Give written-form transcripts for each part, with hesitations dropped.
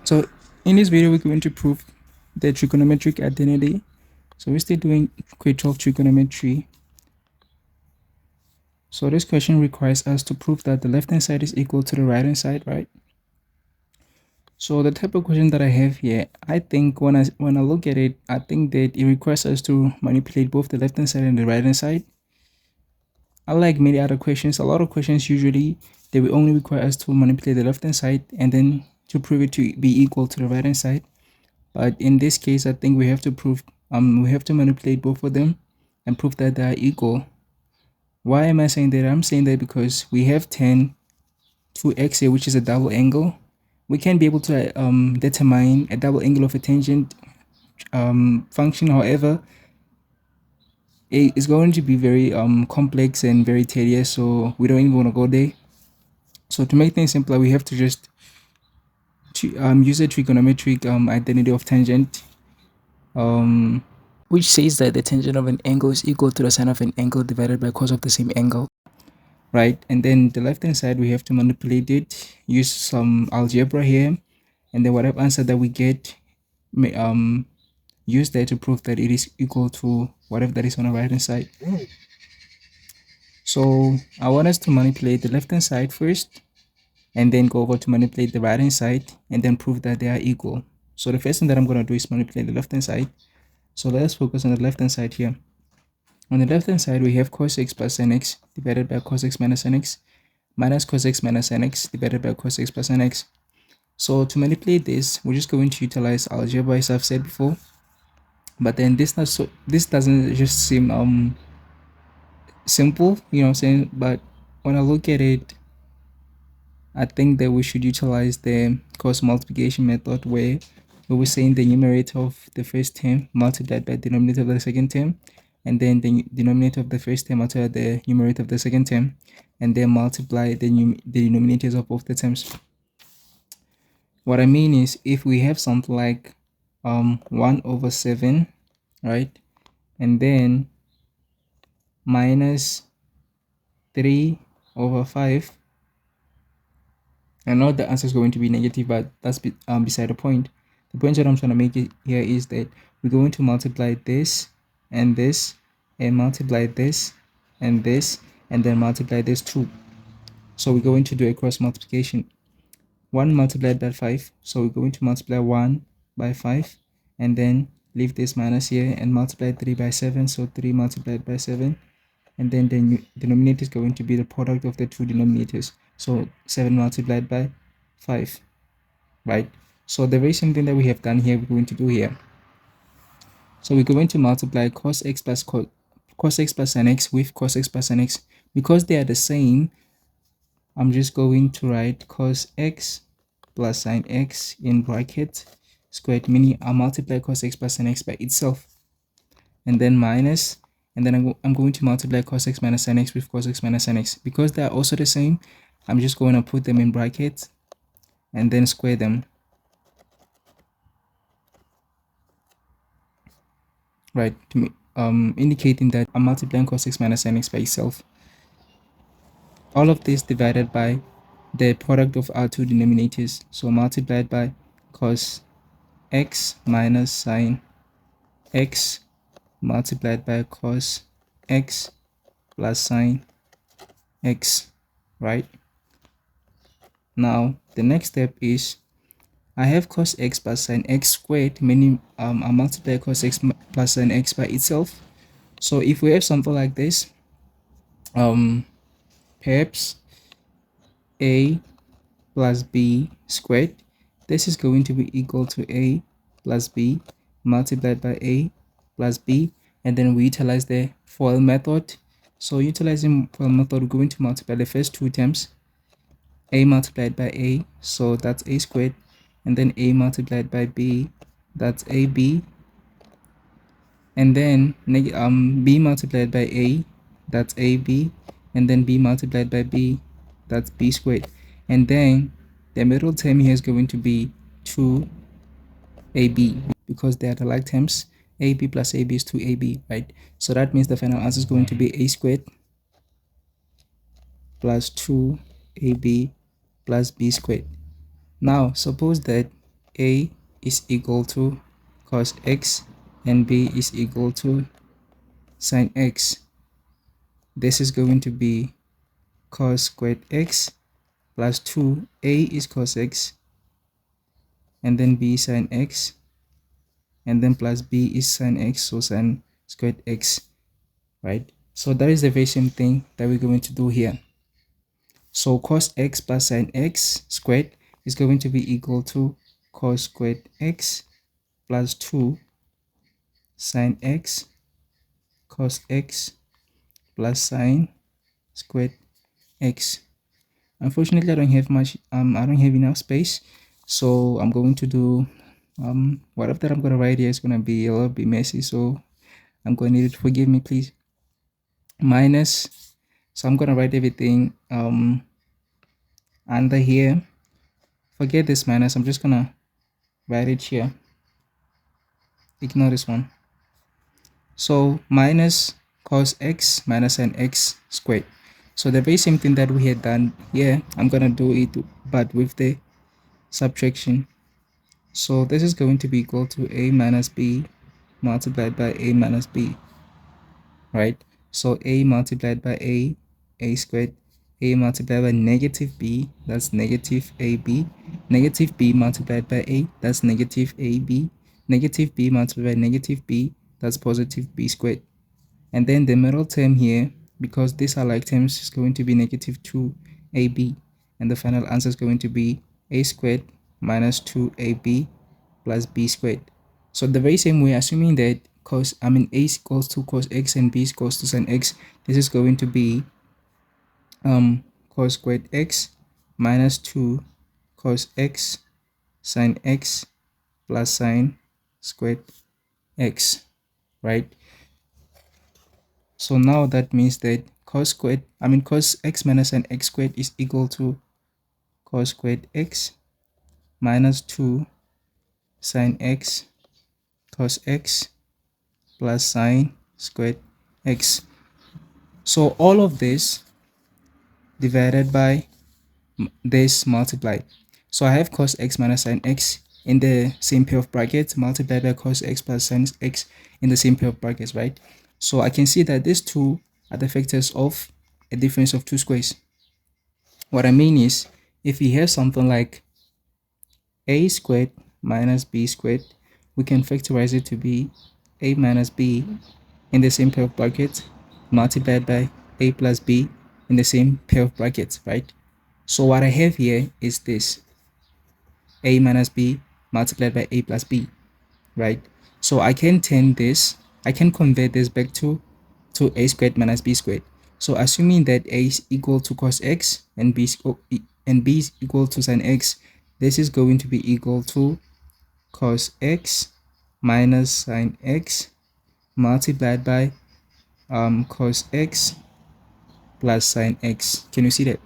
So in this video, we're going to prove the trigonometric identity. So we're still doing grade 12 trigonometry. So this question requires us to prove that the left hand side is equal to the right hand side, right? So the type of question that I have here, I think when I look at it, I think that it requires us to manipulate both the left hand side and the right hand side. Unlike many other questions, a lot of questions usually they will only require us to manipulate the left hand side and then to prove it to be equal to the right hand side. But in this case, I think we have to manipulate both of them and prove that they are equal. Why am I saying that? I'm saying that because we have tan 2x here, which is a double angle. We can be able to determine a double angle of a tangent function. However, it is going to be very complex and very tedious, so we don't even want to go there. So to make things simpler, we have to just use a trigonometric identity of tangent, which says that the tangent of an angle is equal to the sine of an angle divided by cos of the same angle, right? And then the left hand side, we have to manipulate it, use some algebra here, and then whatever answer that we get, use that to prove that it is equal to whatever that is on the right hand side. So I want us to manipulate the left hand side first, and then go over to manipulate the right hand side, and then prove that they are equal. So the first thing that I'm going to do is manipulate the left hand side. So let's focus on the left hand side here. On the left hand side, we have cos x plus sin x divided by cos x minus sin x minus cos x minus sin x divided by cos x plus sin x. So to manipulate this, we're just going to utilize algebra, as I've said before. But then this doesn't just seem simple, you know what I'm saying? But when I look at it, I think that we should utilize the cross multiplication method, where we were saying the numerator of the first term multiplied by the denominator of the second term, and then the denominator of the first term multiplied by the numerator of the second term, and then multiply the denominators of both the terms. What I mean is, if we have something like 1 over 7, right, and then minus 3 over 5, I know the answer is going to be negative, but that's beside the point. The point that I'm trying to make it here is that we're going to multiply this, and multiply this, and then multiply this too. So we're going to do a cross multiplication. 1 multiplied by 5, so we're going to multiply 1 by 5, and then leave this minus here and multiply 3 by 7, so 3 multiplied by 7, and then the denominator is going to be the product of the two denominators, so 7 multiplied by 5, right? So the very same thing that we have done here, we're going to do here. So we're going to multiply cos x plus sin x with cos x plus sin x. Because they are the same, I'm just going to write cos x plus sin x in bracket squared, meaning I'll multiply cos x plus sin x by itself, and then minus, and then I'm going to multiply cos x minus sin x with cos x minus sin x. Because they are also the same, I'm just going to put them in brackets and then square them, right, to indicating that I'm multiplying cos x minus sin x by itself. All of this divided by the product of our two denominators, so multiplied by cos x minus sin x multiplied by cos x plus sin x, right? Now the next step is, I have cos x plus sin x squared, meaning I multiply cos x plus sin x by itself. So if we have something like this, perhaps a plus b squared, this is going to be equal to a plus b multiplied by a plus b, and then we utilize the FOIL method. So utilizing FOIL method, we're going to multiply the first two terms, a multiplied by a, so that's a squared, and then a multiplied by b, that's ab, and then b multiplied by a, that's ab, and then b multiplied by b, that's b squared, and then the middle term here is going to be 2ab, because they are the like terms. ab plus ab is 2ab, right? So that means the final answer is going to be a squared plus 2ab plus b squared. Now suppose that A is equal to cos x and B is equal to sin x. This is going to be cos squared x plus 2A is cos x and then B sin x and then plus B is sin x, so sin squared x, right? So that is the very same thing that we're going to do here. So cos x plus sin x squared is going to be equal to cos squared x plus 2 sin x cos x plus sin squared x. Unfortunately, I don't have much, I don't have enough space, so I'm going to do, whatever that I'm going to write here is going to be a little bit messy, so I'm going to need you to forgive me, please. Minus, so I'm going to write everything under here. Forget this minus, I'm just going to write it here. Ignore this one. So minus cos x minus sin x squared. So the very same thing that we had done here, I'm going to do it but with the subtraction. So this is going to be equal to a minus b multiplied by a minus b, right? So a multiplied by a squared, a multiplied by negative b, that's negative ab, negative b multiplied by a, that's negative ab, negative b multiplied by negative b, that's positive b squared. And then the middle term here, because these are like terms, is going to be negative 2ab, and the final answer is going to be a squared minus 2ab plus b squared. So the very same way, assuming that a equals to cos x and b equals to sin x, this is going to be cos squared x minus 2 cos x sin x plus sin squared x, right? So now that means that cos x minus sin x squared is equal to cos squared x minus 2 sin x cos x plus sin squared x. So all of this divided by this multiplied. So I have cos x minus sin x in the same pair of brackets multiplied by cos x plus sin x in the same pair of brackets, right? So I can see that these two are the factors of a difference of two squares. What I mean is, if we have something like a squared minus b squared, we can factorize it to be a minus b in the same pair of brackets multiplied by a plus b in the same pair of brackets, right? So what I have here is this a minus b multiplied by a plus b, right? So I can convert this back to a squared minus b squared. So assuming that a is equal to cos x and b is equal to sin x, this is going to be equal to cos x minus sin x multiplied by cos x plus sin x. Can you see that?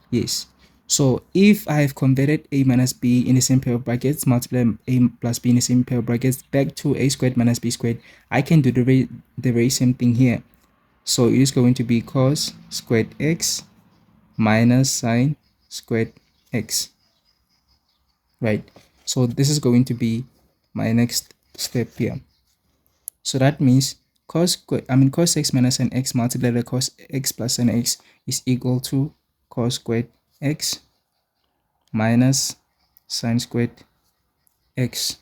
Yes. So if I have converted a minus b in the same pair of brackets, multiply a plus b in the same pair of brackets back to a squared minus b squared, I can do the very same thing here. So it is going to be cos squared x minus sin squared x, right? So this is going to be my next step here. So that means cos x minus sin x multiplied by cos x plus sin x is equal to cos squared x minus sin squared x,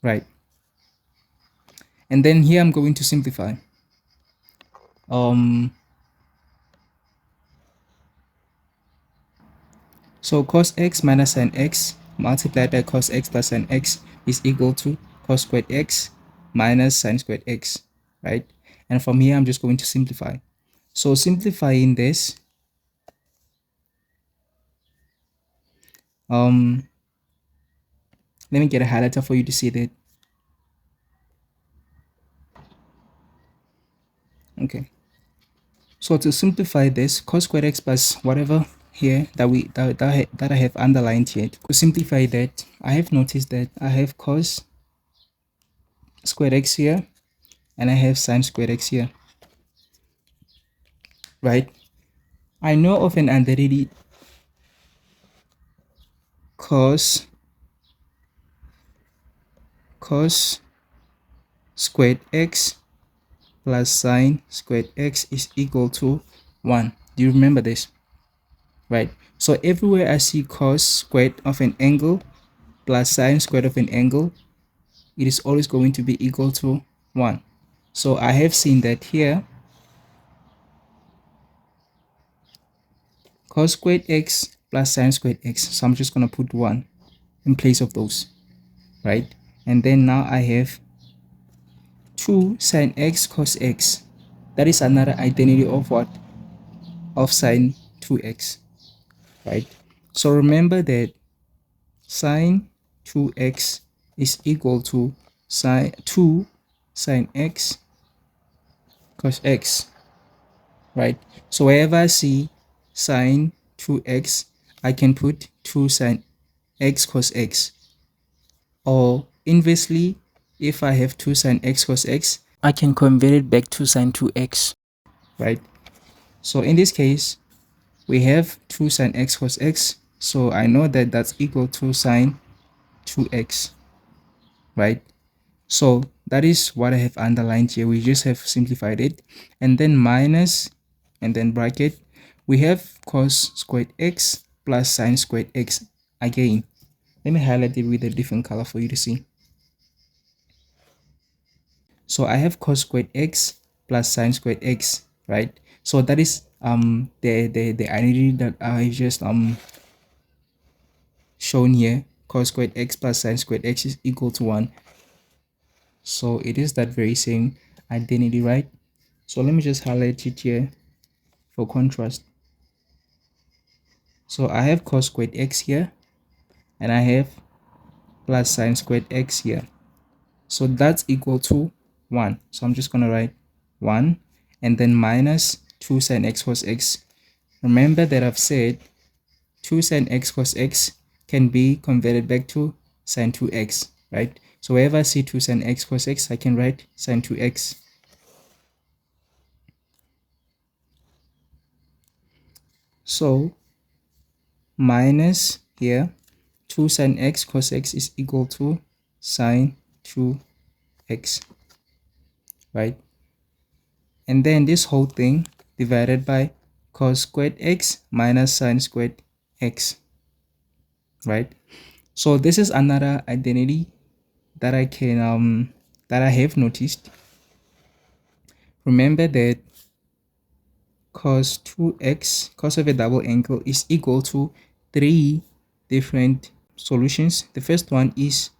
right? And then here I'm going to simplify. So cos x minus sin x multiplied by cos x plus sin x is equal to cos squared x minus sin squared x, right? And from here I'm just going to simplify. So simplifying this, let me get a highlighter for you to see that. Okay. So to simplify this, cos squared x plus whatever here that I have underlined here, to simplify that, I have noticed that I have cos squared x here and I have sin squared x here, right? I know of an underrated cos cos squared x plus sine squared x is equal to 1. Do you remember this? Right. So everywhere I see cos squared of an angle plus sine squared of an angle, it is always going to be equal to 1. So I have seen that here cos squared x plus sine squared x. So I'm just going to put 1 in place of those, right? And then now I have 2 sine x cos x. That is another identity of what? Of sine 2x, right? So remember that sine 2x is equal to sine 2 sine x cos x, right? So wherever I see sine 2x, I can put 2 sine x cos x. Or inversely, if I have 2 sine x cos x, I can convert it back to sine 2x, right? So in this case, we have 2 sine x cos x. So I know that that's equal to sine 2x, right? So that is what I have underlined here. We just have simplified it, and then minus, and then bracket, we have cos squared x plus sine squared x. Again, let me highlight it with a different color for you to see. So I have cos squared x plus sine squared x, right? So that is the identity that I just shown here. Cos squared x plus sine squared x is equal to 1. So it is that very same identity, right? So let me just highlight it here for contrast. So I have cos squared x here, and I have plus sine squared x here. So that's equal to 1. So I'm just going to write 1 and then minus 2 sine x cos x. Remember that I've said 2 sine x cos x can be converted back to sine 2x, right? So wherever I see 2 sine x cos x, I can write sine 2x. So minus here 2 sine x cos x is equal to sine 2x, right? And then this whole thing divided by cos squared x minus sine squared x, right? So this is another identity that I can that I have noticed. Remember that cos 2x, cos of a double angle, is equal to 3 different solutions. The first one is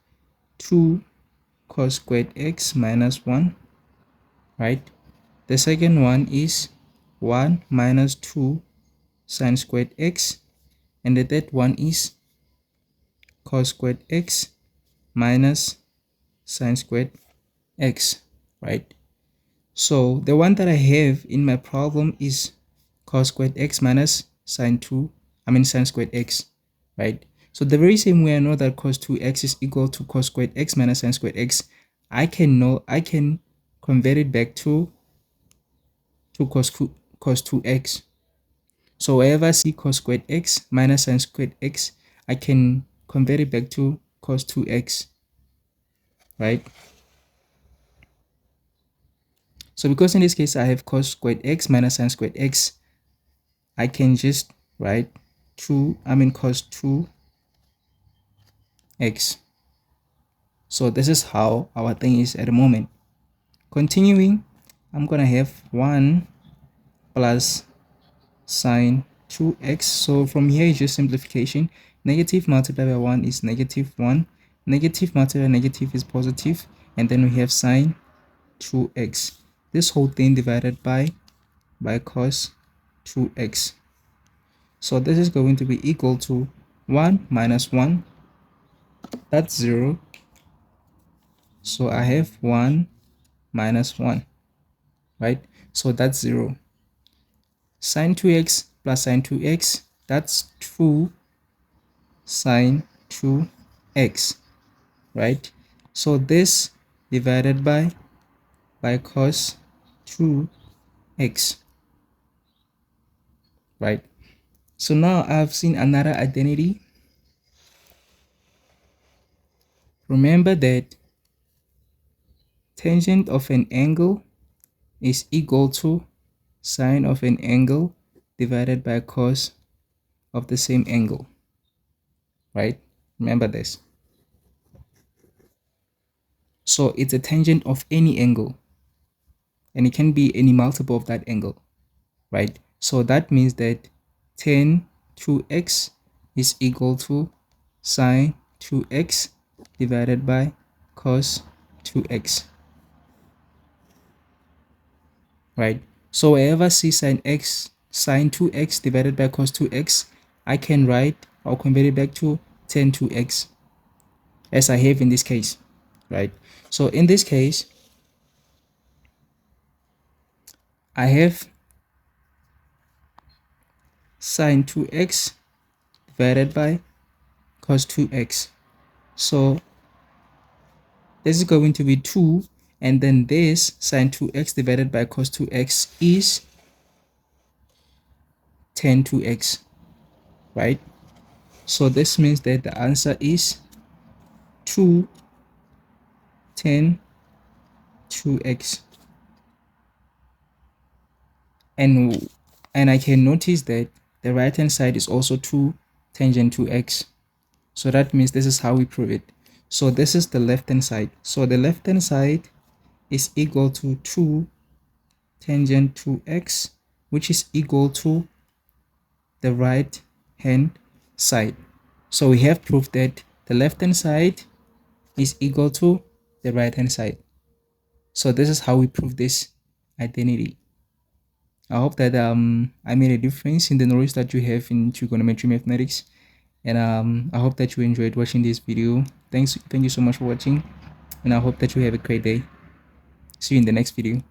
2 cos squared x minus 1, right? The second one is 1 minus 2 sine squared x, and the third one is cos squared x minus sine squared x, right? So the one that I have in my problem is cos squared x minus sine squared x, right? So the very same way I know that cos 2x is equal to cos squared x minus sine squared x, I can convert it back to cos 2x. So wherever I see cos squared x minus sine squared x, I can convert it back to cos 2x, right? So because in this case I have cos squared x minus sine squared x, I can just write cos 2x. So this is how our thing is at the moment. Continuing, I'm gonna have 1 plus sine 2x. So from here is just simplification. Negative multiplied by 1 is negative 1. Negative multiplied by negative is positive. And then we have sine 2x. This whole thing divided by cos 2x. So this is going to be equal to 1 minus 1. That's 0. So I have 1 minus 1, right? So that's 0. Sine 2x plus sine 2x, that's 2 sine 2x, right? So this divided by cos 2x, right? So now I've seen another identity. Remember that tangent of an angle is equal to sine of an angle divided by cos of the same angle, right? Remember this. So it's a tangent of any angle, and it can be any multiple of that angle, right? So that means that tan 2x is equal to sine 2x divided by cos 2x, right? So wherever see sine 2x divided by cos 2x, I can write or convert it back to tan 2x as I have in this case, right? So in this case, I have sine 2x divided by cos 2x. So this is going to be 2, and then this sine 2x divided by cos 2x is tan 2x, right? So this means that the answer is 2 tan 2x. And I can notice that the right hand side is also 2 tangent 2x. So that means this is how we prove it. So this is the left hand side. So the left hand side is equal to 2 tangent 2x, which is equal to the right hand side. So we have proved that the left hand side is equal to the right hand side. So this is how we prove this identity. I hope that I made a difference in the knowledge that you have in trigonometry mathematics, and I hope that you enjoyed watching this video. Thank you so much for watching, and I hope that you have a great day. See you in the next video.